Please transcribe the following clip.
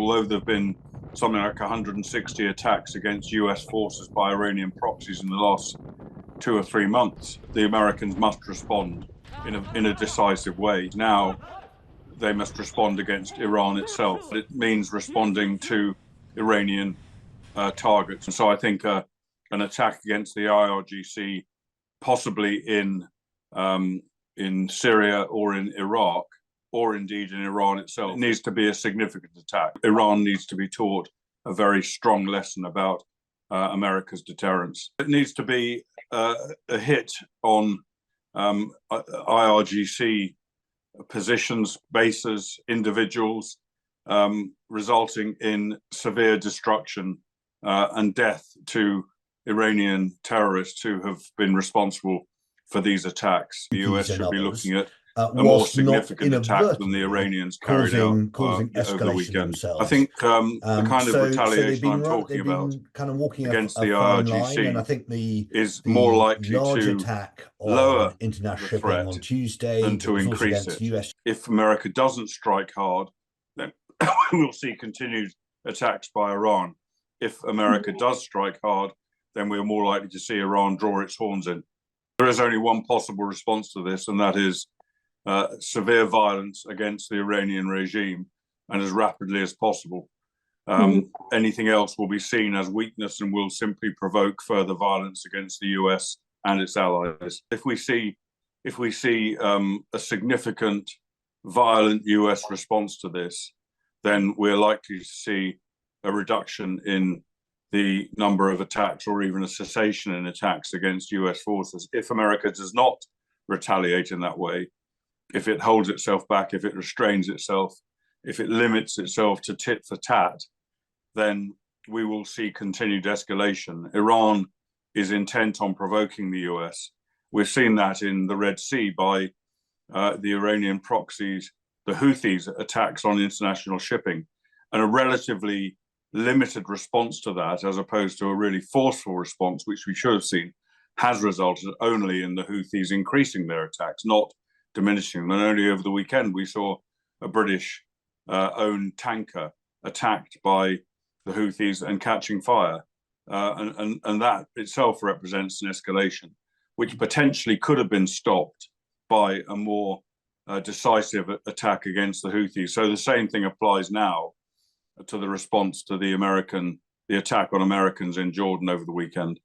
Although there have been something like 160 attacks against US forces by Iranian proxies in the last 2 or 3 months, the Americans must respond in a decisive way. Now they must respond against Iran itself. It means responding to Iranian targets. And so I think an attack against the IRGC, possibly in Syria or in Iraq, or indeed in Iran itself, needs to be a significant attack. Iran needs to be taught a very strong lesson about America's deterrence. It needs to be a hit on IRGC positions, bases, individuals, resulting in severe destruction and death to Iranian terrorists who have been responsible for these attacks. The US should be looking at a more significant attack than the Iranians carried out over the weekend. I think the kind of retaliation I'm talking about against the IRGC and I think is more likely to attack lower international the threat on Tuesday than to increase it. If America doesn't strike hard, then we'll see continued attacks by Iran. If America does strike hard, then we're more likely to see Iran draw its horns in. There is only one possible response to this, and that is severe violence against the Iranian regime, and as rapidly as possible. Anything else will be seen as weakness and will simply provoke further violence against the US and its allies. If we see a significant, violent US response to this, then we're likely to see a reduction in the number of attacks, or even a cessation in attacks against US forces. If America does not retaliate in that way, if it holds itself back, if it restrains itself, if it limits itself to tit for tat, then we will see continued escalation. Iran is intent on provoking the US. We've seen that in the Red Sea by the Iranian proxies, the Houthis' attacks on international shipping, and a relatively limited response to that, as opposed to a really forceful response, which we should have seen, has resulted only in the Houthis increasing their attacks, not diminishing them. And only over the weekend, we saw a British-owned tanker attacked by the Houthis and catching fire. And that itself represents an escalation, which potentially could have been stopped by a more decisive attack against the Houthis. So the same thing applies now to the response to the attack on Americans in Jordan over the weekend.